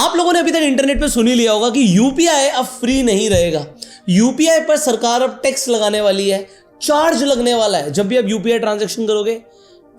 आप लोगों ने अभी तक इंटरनेट पे सुन ही लिया होगा कि यूपीआई अब फ्री नहीं रहेगा। यूपीआई पर सरकार अब टैक्स लगाने वाली है, चार्ज लगने वाला है। जब भी आप यूपीआई ट्रांजैक्शन करोगे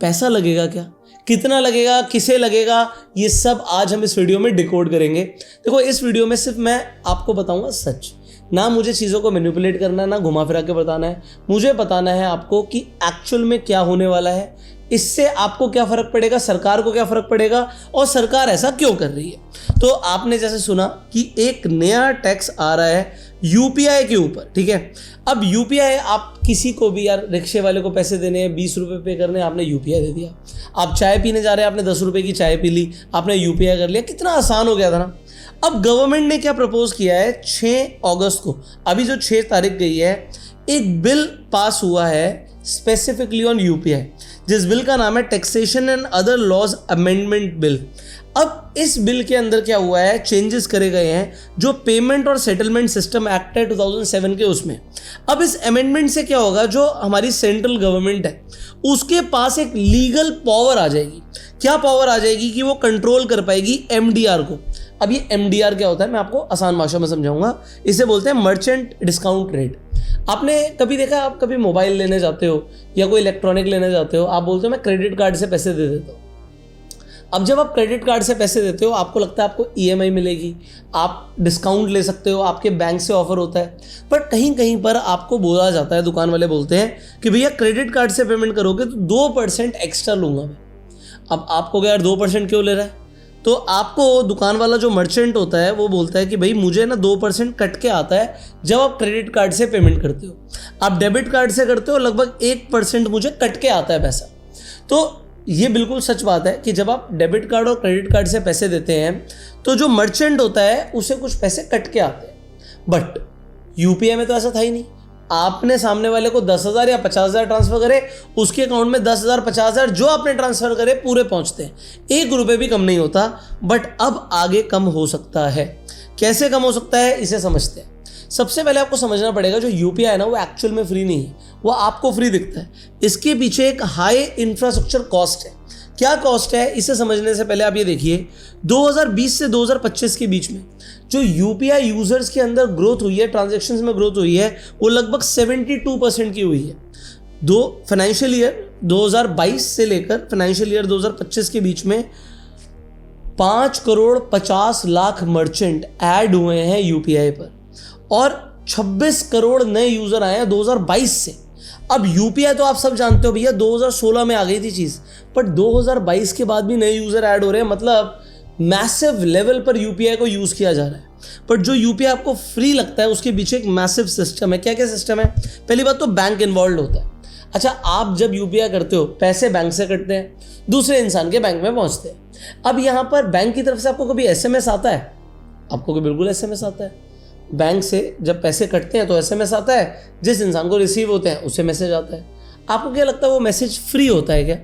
पैसा लगेगा क्या, कितना लगेगा, किसे लगेगा, ये सब आज हम इस वीडियो में डिकोड करेंगे। देखो इस वीडियो में सिर्फ मैं आपको बताऊंगा सच, ना मुझे चीज़ों को मैनिपुलेट करना है, ना घुमा फिरा के बताना है। मुझे बताना है आपको कि एक्चुअल में क्या होने वाला है, इससे आपको क्या फ़र्क पड़ेगा, सरकार को क्या फ़र्क पड़ेगा और सरकार ऐसा क्यों कर रही है। तो आपने जैसे सुना कि एक नया टैक्स आ रहा है यूपीआई के ऊपर, ठीक है। अब यूपीआई, आप किसी को भी, यार रिक्शे वाले को पैसे देने हैं, 20 रुपये पे करने, आपने यूपीआई दे दिया। आप चाय पीने जा रहे हैं, आपने 10 रुपये की चाय पी ली, आपने यूपीआई कर लिया, कितना आसान हो गया था ना। अब गवर्नमेंट ने क्या प्रपोज किया है, 6 अगस्त को, अभी जो 6 तारीख गई है, एक बिल पास हुआ है स्पेसिफिकली ऑन यूपीआई, जिस बिल का नाम है taxation and other laws amendment bill. अब इस बिल के अंदर क्या हुआ है, चेंजेस करे गए हैं जो पेमेंट और सेटलमेंट सिस्टम एक्ट है 2007 के, उसमें। अब इस अमेंडमेंट से क्या होगा, जो हमारी सेंट्रल गवर्नमेंट है उसके पास एक लीगल पावर आ जाएगी। क्या पावर आ जाएगी कि वो कंट्रोल कर पाएगी एमडीआर को। अब ये एमडीआर क्या होता है, मैं आपको आसान भाषा में समझाऊंगा। इसे बोलते हैं मर्चेंट डिस्काउंट रेट। आपने कभी देखा, आप कभी मोबाइल लेने जाते हो या कोई इलेक्ट्रॉनिक लेने जाते हो, आप बोलते हो मैं क्रेडिट कार्ड से पैसे दे देता हूँ। अब जब आप क्रेडिट कार्ड से पैसे देते हो, आपको लगता है आपको ईएमआई मिलेगी, आप डिस्काउंट ले सकते हो, आपके बैंक से ऑफर होता है। पर कहीं कहीं पर आपको बोला जाता है, दुकान वाले बोलते हैं कि भैया क्रेडिट कार्ड से पेमेंट करोगे तो 2% एक्स्ट्रा लूँगा मैं। अब आपको क्या यार 2% क्यों ले रहा है, तो आपको दुकान वाला जो मर्चेंट होता है वो बोलता है कि भाई मुझे ना 2% कट के आता है जब आप क्रेडिट कार्ड से पेमेंट करते हो। आप डेबिट कार्ड से करते हो लगभग 1% मुझे कट के आता है पैसा। तो ये बिल्कुल सच बात है कि जब आप डेबिट कार्ड और क्रेडिट कार्ड से पैसे देते हैं तो जो मर्चेंट होता है उसे कुछ पैसे कट के आते हैं। बट यूपीआई में तो ऐसा था ही नहीं। आपने सामने वाले को 10,000 या 50,000 ट्रांसफर करे, उसके अकाउंट में 10,000 50,000 जो आपने ट्रांसफर करे पूरे पहुंचते हैं, 1 रुपये भी कम नहीं होता। बट अब आगे कम हो सकता है। कैसे कम हो सकता है, इसे समझते हैं। सबसे पहले आपको समझना पड़ेगा जो यूपीआई है ना, वो एक्चुअल में फ्री नहीं है, वो आपको फ्री दिखता है। इसके पीछे एक हाई इंफ्रास्ट्रक्चर कॉस्ट है। क्या कॉस्ट है, इसे समझने से पहले आप ये देखिए, 2020 से 2025 के बीच में जो यूपीआई यूजर्स के अंदर ग्रोथ हुई है, ट्रांजैक्शंस में ग्रोथ हुई है, वो लगभग 72% की हुई है। फाइनेंशियल ईयर 2022 से लेकर फाइनेंशियल ईयर 2025 के बीच में 5,50,00,000 मर्चेंट ऐड हुए हैं यूपीआई पर और 26 करोड़ नए यूजर आए हैं 2022 से। अब यूपीआई तो आप सब जानते हो भैया 2016 में आ गई थी चीज़, बट 2022 के बाद भी नए यूजर ऐड हो रहे हैं, मतलब मैसिव लेवल पर यूपीआई को यूज़ किया जा रहा है। बट जो यूपीआई आपको फ्री लगता है उसके पीछे एक मैसिव सिस्टम है। क्या क्या सिस्टम है, पहली बात तो बैंक इन्वॉल्व होता है। अच्छा, आप जब यूपीआई करते हो पैसे बैंक से कटते हैं, दूसरे इंसान के बैंक में पहुंचते हैं। अब यहाँ पर बैंक की तरफ से आपको कभी एसएमएस आता है? आपको कभी बिल्कुल एसएमएस आता है? बैंक से जब पैसे कटते हैं तो एसएमएस आता है, जिस इंसान को रिसीव होते हैं उससे मैसेज आता है। आपको क्या लगता है वो मैसेज फ्री होता है क्या?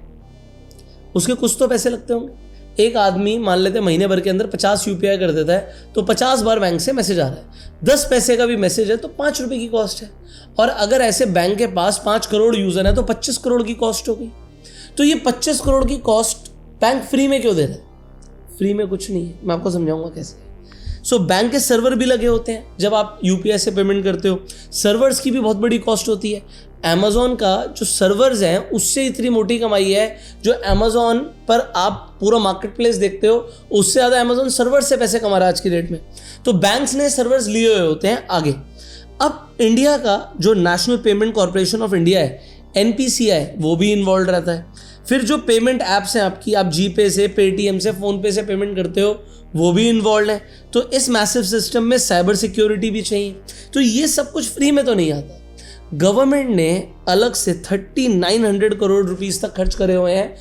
उसके कुछ तो पैसे लगते होंगे। एक आदमी मान लेते हैं महीने भर के अंदर 50 यूपीआई कर देता है तो 50 बार बैंक से मैसेज आ रहा है। 10 पैसे का भी मैसेज है तो 5 रुपये की कॉस्ट है। और अगर ऐसे बैंक के पास 5 करोड़ यूजर है तो 25 करोड़ की कॉस्ट होगी। तो ये 25 करोड़ की कॉस्ट बैंक फ्री में क्यों दे रहा है? फ्री में कुछ नहीं है, मैं आपको समझाऊंगा कैसे। बैंक के सर्वर भी लगे होते हैं जब आप यूपीआई से पेमेंट करते हो। सर्वर्स की भी बहुत बड़ी कॉस्ट होती है। अमेज़ॉन का जो सर्वर्स हैं उससे इतनी मोटी कमाई है, जो अमेज़ॉन पर आप पूरा मार्केट प्लेस देखते हो उससे ज़्यादा अमेज़ॉन सर्वर से पैसे कमा रहा है आज की डेट में। तो बैंक्स ने सर्वर्स लिए हुए होते हैं आगे। अब इंडिया का जो national payment corporation of India है, एनपीसीआई, वो भी इन्वॉल्व रहता है। फिर जो पेमेंट ऐप्स हैं आपकी, आप जीपे से, पेटीएम से, फ़ोनपे से पेमेंट करते हो, वो भी इन्वॉल्व है। तो इस मैसिव सिस्टम में साइबर सिक्योरिटी भी चाहिए। तो ये सब कुछ फ्री में तो नहीं आता। गवर्नमेंट ने अलग से 3900 करोड़ रुपीस तक खर्च करे हुए हैं।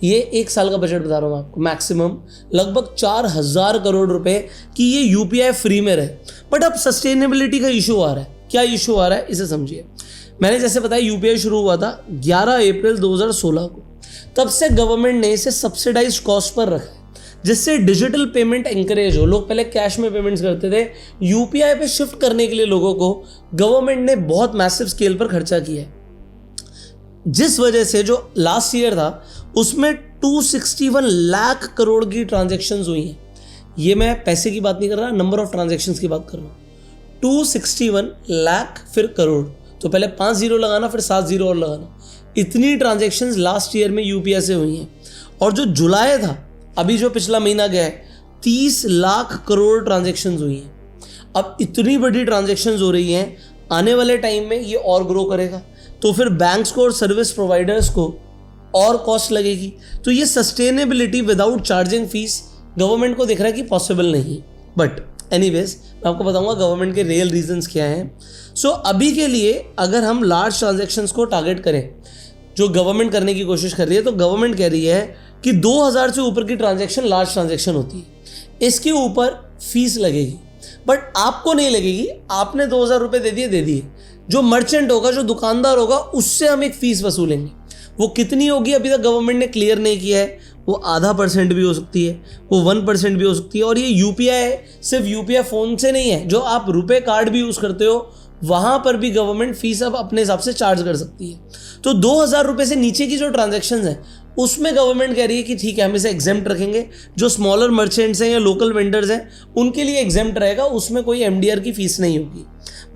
ये 1 साल का बजट बता रहा हूँ आपको, मैक्सिमम लगभग 4,000 करोड़ रुपए कि ये यूपीआई फ्री में रहे। बट अब सस्टेनेबिलिटी का इशू आ रहा है। क्या इशू आ रहा है, इसे समझिए। मैंने जैसे बताया यूपीआई शुरू हुआ था 11 अप्रैल 2016 को। तब से गवर्नमेंट ने इसे सब्सिडाइज्ड कॉस्ट पर रखा है, जिससे डिजिटल पेमेंट एंकरेज हो। लोग पहले कैश में पेमेंट्स करते थे, यूपीआई पे शिफ्ट करने के लिए लोगों को गवर्नमेंट ने बहुत मैसिव स्केल पर खर्चा किया है, जिस वजह से जो लास्ट ईयर था उसमें 261 लाख करोड़ की ट्रांजैक्शंस हुई हैं। ये मैं पैसे की बात नहीं कर रहा, नंबर ऑफ ट्रांजैक्शंस की बात कर रहा हूँ। 261 लाख फिर करोड़, तो पहले 5 जीरो लगाना फिर 7 जीरो और लगाना। इतनी ट्रांजैक्शंस लास्ट ईयर में यूपीआई से हुई हैं। और जो जुलाई था, अभी जो पिछला महीना गया है, 30 लाख करोड़ ट्रांजैक्शंस हुई हैं। अब इतनी बड़ी ट्रांजैक्शंस हो रही हैं, आने वाले टाइम में ये और ग्रो करेगा, तो फिर बैंक्स को और सर्विस प्रोवाइडर्स को और कॉस्ट लगेगी। तो ये sustainability without charging fees government को दिख रहा है कि पॉसिबल नहीं। बट एनीवेज मैं आपको बताऊंगा गवर्नमेंट के रियल रीजंस क्या हैं। सो अभी के लिए अगर हम लार्ज ट्रांजैक्शंस को टारगेट करें, जो गवर्नमेंट करने की कोशिश कर रही है, तो गवर्नमेंट कह रही है कि 2000 से ऊपर की ट्रांजैक्शन लार्ज ट्रांजैक्शन होती है, इसके ऊपर फीस लगेगी। बट आपको नहीं लगेगी, आपने 2000 रुपये दे दिए। जो मर्चेंट होगा, जो दुकानदार होगा, उससे हम एक फ़ीस वसूलेंगे। वो कितनी होगी अभी तक गवर्नमेंट ने क्लियर नहीं किया है। वो 0.5% भी हो सकती है, वो 1% भी हो सकती है। और ये यूपीआई सिर्फ यूपीआई फ़ोन से नहीं है, जो आप रुपए कार्ड भी यूज़ करते हो वहाँ पर भी गवर्नमेंट फ़ीस अब अपने हिसाब से चार्ज कर सकती है। तो 2000 रुपये से नीचे की जो ट्रांजैक्शंस हैं उसमें गवर्नमेंट कह रही है कि ठीक है, हम इसे एग्जेम्प्ट रखेंगे। जो स्मॉलर मर्चेंट्स हैं या लोकल वेंडर्स हैं उनके लिए एग्जेम्प्ट रहेगा, उसमें कोई एमडीआर की फ़ीस नहीं होगी।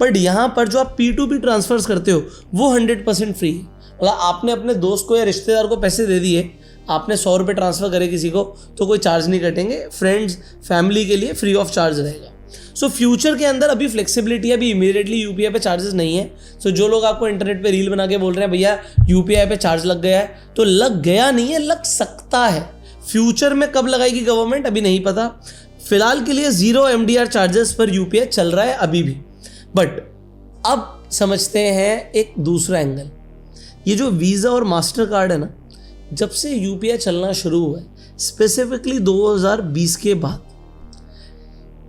बट यहाँ पर जो आप P2P ट्रांसफर्स करते हो वो 100% फ्री है। मतलब आपने अपने दोस्त को या रिश्तेदार को पैसे दे दिए, आपने 100 रुपये ट्रांसफ़र करे किसी को, तो कोई चार्ज नहीं कटेंगे। फ्रेंड्स फैमिली के लिए फ्री ऑफ चार्ज रहेगा। सो फ्यूचर के अंदर अभी फ्लेक्सिबिलिटी है, अभी इमीडिएटली यूपीआई पे चार्जेस नहीं है। सो जो लोग आपको इंटरनेट पे रील बना के बोल रहे हैं भैया यूपीआई पे चार्ज लग गया है, तो लग गया नहीं है, लग सकता है। फ्यूचर में कब लगाएगी गवर्नमेंट अभी नहीं पता। फिलहाल के लिए 0 MDR चार्जेस पर यूपीआई चल रहा है अभी भी। बट अब समझते हैं एक दूसरा एंगल। ये जो वीज़ा और मास्टर कार्ड है ना, जब से यूपीआई चलना शुरू हुआ है, स्पेसिफिकली 2020 के बाद,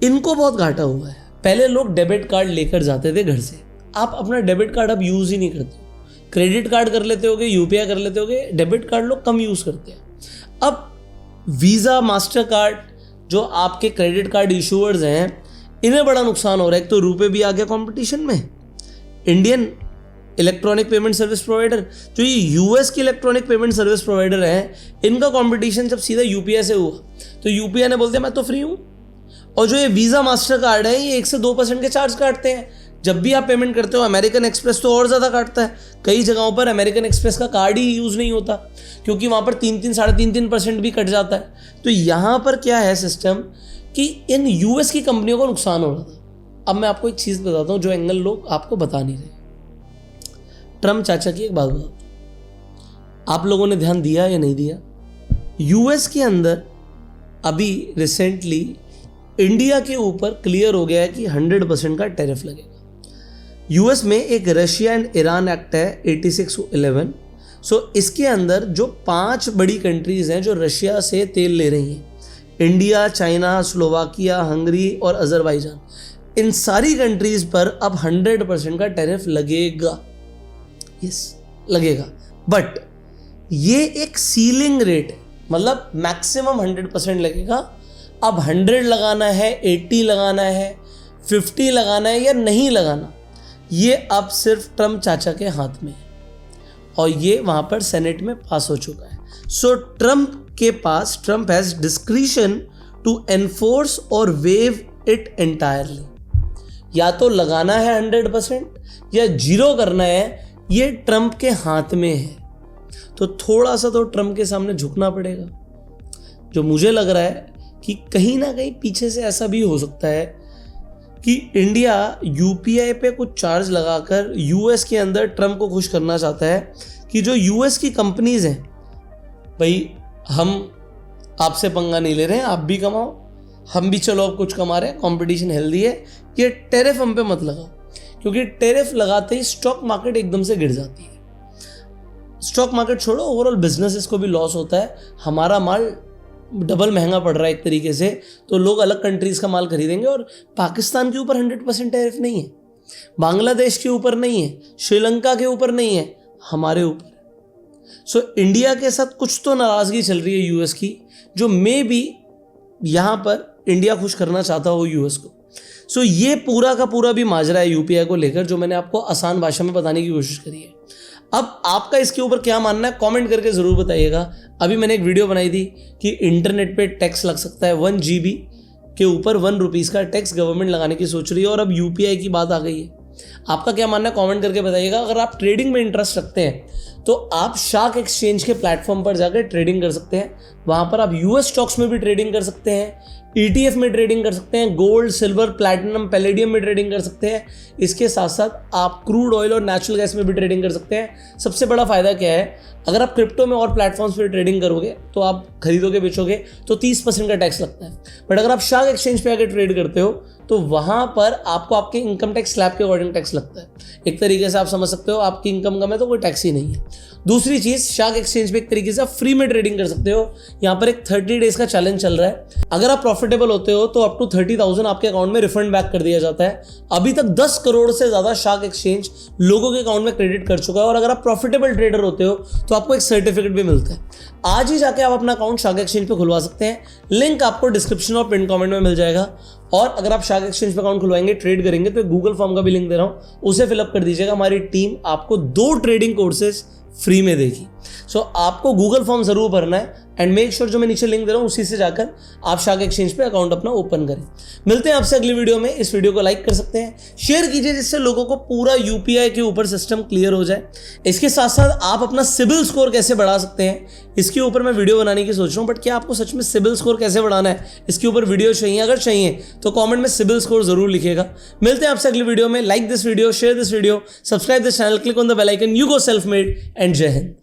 इनको बहुत घाटा हुआ है। पहले लोग डेबिट कार्ड लेकर जाते थे घर से, आप अपना डेबिट कार्ड अब यूज़ ही नहीं करते हो। क्रेडिट कार्ड कर लेते होगे, यूपीआई कर लेते होगे, डेबिट कार्ड लोग कम यूज़ करते हैं। अब वीज़ा मास्टर कार्ड जो आपके क्रेडिट कार्ड इशूअर्स हैं, इन्हें बड़ा नुकसान हो रहा है। एक तो रुपए भी आ गया कंपटीशन में। Indian electronic payment service provider, जो ये यूएस की इलेक्ट्रॉनिक पेमेंट सर्विस प्रोवाइडर हैं, इनका कंपटीशन जब सीधा यूपीआई से हुआ, तो यूपीआई ने बोलते हैं मैं तो फ्री हूँ। और जो ये वीज़ा मास्टर कार्ड है, ये 1 से 2% के चार्ज काटते हैं जब भी आप पेमेंट करते हो। अमेरिकन एक्सप्रेस तो और ज़्यादा काटता है। कई जगहों पर अमेरिकन एक्सप्रेस का कार्ड ही यूज़ नहीं होता, क्योंकि वहाँ पर 3-3.5% भी कट जाता है। तो यहाँ पर क्या है सिस्टम कि इन यूएस की कंपनियों को नुकसान हो रहा था। अब मैं आपको एक चीज़ बताता हूँ जो एंगल लोग आपको बता नहीं रहे। ट्रम्प चाचा की एक बात बताता हूँ, आप लोगों ने ध्यान दिया या नहीं दिया, यूएस के अंदर अभी रिसेंटली इंडिया के ऊपर क्लियर हो गया है कि 100% का टैरिफ लगेगा। यूएस में एक रशिया एंड ईरान एक्ट है 8611। सो इसके अंदर जो 5 बड़ी कंट्रीज़ हैं जो रशिया से तेल ले रही हैं, इंडिया, चाइना, स्लोवाकिया, हंगरी और अजरबैजान, इन सारी कंट्रीज़ पर अब 100% का टैरिफ लगेगा। यस, लगेगा। बट ये एक सीलिंग रेट है, मतलब मैक्सिमम 100% लगेगा। अब 100 लगाना है, 80 लगाना है, 50 लगाना है या नहीं लगाना, ये अब सिर्फ ट्रम्प चाचा के हाथ में है। और ये वहाँ पर सेनेट में पास हो चुका है। So Trump has discretion to enforce और वेव इट एंटायरली। या तो लगाना है 100% या 0 करना है, ये ट्रम्प के हाथ में है। तो थोड़ा सा तो ट्रम्प के सामने झुकना पड़ेगा। जो मुझे लग रहा है कि कहीं ना कहीं पीछे से ऐसा भी हो सकता है कि इंडिया यूपीआई पे कुछ चार्ज लगाकर यूएस के अंदर ट्रम्प को खुश करना चाहता है कि जो यूएस की कंपनीज हैं, भाई हम आपसे पंगा नहीं ले रहे हैं, आप भी कमाओ, हम भी चलो अब कुछ कमा रहे हैं, कंपटीशन हेल्दी है, ये टैरिफ हम पे मत लगाओ। क्योंकि टैरिफ लगाते ही स्टॉक मार्केट एकदम से गिर जाती है। स्टॉक मार्केट छोड़ो, ओवरऑल बिजनेसेस को भी लॉस होता है। हमारा माल डबल महंगा पड़ रहा है एक तरीके से, तो लोग अलग कंट्रीज़ का माल खरीदेंगे। और पाकिस्तान के ऊपर 100% टैरिफ नहीं है, बांग्लादेश के ऊपर नहीं है, श्रीलंका के ऊपर नहीं है, हमारे ऊपर है। सो इंडिया के साथ कुछ तो नाराज़गी चल रही है यूएस की, जो मे बी यहाँ पर इंडिया खुश करना चाहता हो यूएस को। सो ये पूरा का पूरा भी माजरा है यूपीआई को लेकर, जो मैंने आपको आसान भाषा में बताने की कोशिश करी है। अब आपका इसके ऊपर क्या मानना है, कमेंट करके ज़रूर बताइएगा। अभी मैंने एक वीडियो बनाई थी कि इंटरनेट पे टैक्स लग सकता है 1 GB के ऊपर 1 रुपीज़ का टैक्स गवर्नमेंट लगाने की सोच रही है और अब यूपीआई की बात आ गई है। आपका क्या मानना है कमेंट करके बताइएगा। अगर आप ट्रेडिंग में इंटरेस्ट रखते हैं तो आप शार्क एक्सचेंज के प्लेटफॉर्म पर जाकर ट्रेडिंग कर सकते हैं। वहाँ पर आप यूएस स्टॉक्स में भी ट्रेडिंग कर सकते हैं, ETF में ट्रेडिंग कर सकते हैं, गोल्ड, सिल्वर, प्लैटिनम, पैलेडियम में ट्रेडिंग कर सकते हैं। इसके साथ साथ आप क्रूड ऑयल और नेचुरल गैस में भी ट्रेडिंग कर सकते हैं। सबसे बड़ा फायदा क्या है, अगर आप क्रिप्टो में और प्लेटफॉर्म्स पर ट्रेडिंग करोगे तो आप खरीदोगे बेचोगे तो 30% का टैक्स लगता है। बट अगर आप शार्क एक्सचेंज पे आकर ट्रेड करते हो तो वहाँ पर आपको आपके इनकम टैक्स स्लैब के अकॉर्डिंग टैक्स लगता है। एक तरीके से आप समझ सकते हो आपकी इनकम कम है तो कोई टैक्स ही नहीं है। दूसरी चीज़, शार्क एक्सचेंज पे एक तरीके से आप फ्री में ट्रेडिंग कर सकते हो। यहाँ पर एक 30 डेज का चैलेंज चल रहा है। अगर आप प्रॉफिटेबल होते हो तो अप टू 30,000 आपके अकाउंट में रिफंड बैक कर दिया जाता है। अभी तक 10 करोड़ से ज़्यादा शार्क एक्सचेंज लोगों के अकाउंट में क्रेडिट कर चुका है। और अगर आप प्रॉफिटेबल ट्रेडर होते हो तो आपको एक सर्टिफिकेट भी मिलता है। आज ही जाके आप अपना अकाउंट शार्क एक्सचेंज पे खुलवा सकते हैं। लिंक आपको डिस्क्रिप्शन और पिन कमेंट में मिल जाएगा। और अगर आप शार्क एक्सचेंज पे अकाउंट खुलवाएंगे, ट्रेड करेंगे, तो गूगल फॉर्म का भी लिंक दे रहा हूं, उसे फिलअप कर दीजिएगा। हमारी टीम आपको 2 ट्रेडिंग कोर्सेज फ्री में देगी। सो आपको गूगल फॉर्म जरूर भरना है एंड मेक श्योर जो मैं नीचे लिंक दे रहा हूँ उसी से जाकर आप शार्क एक्सचेंज पे अकाउंट अपना ओपन करें। मिलते हैं आपसे अगली वीडियो में। इस वीडियो को लाइक कर सकते हैं, शेयर कीजिए जिससे लोगों को पूरा यूपीआई के ऊपर सिस्टम क्लियर हो जाए। इसके साथ साथ आप अपना सिबिल स्कोर कैसे बढ़ा सकते हैं इसके ऊपर मैं वीडियो बनाने की सोच रहा हूँ। बट क्या आपको सच में सिबिल स्कोर कैसे बढ़ाना है इसके ऊपर वीडियो चाहिए? अगर चाहिए तो कॉमेंट में सिबिल स्कोर जरूर लिखिएगा। मिलते हैं आपसे अगली वीडियो में। Like this video, share this video, subscribe this channel, click on the bell icon. You go self made and जय हिंद।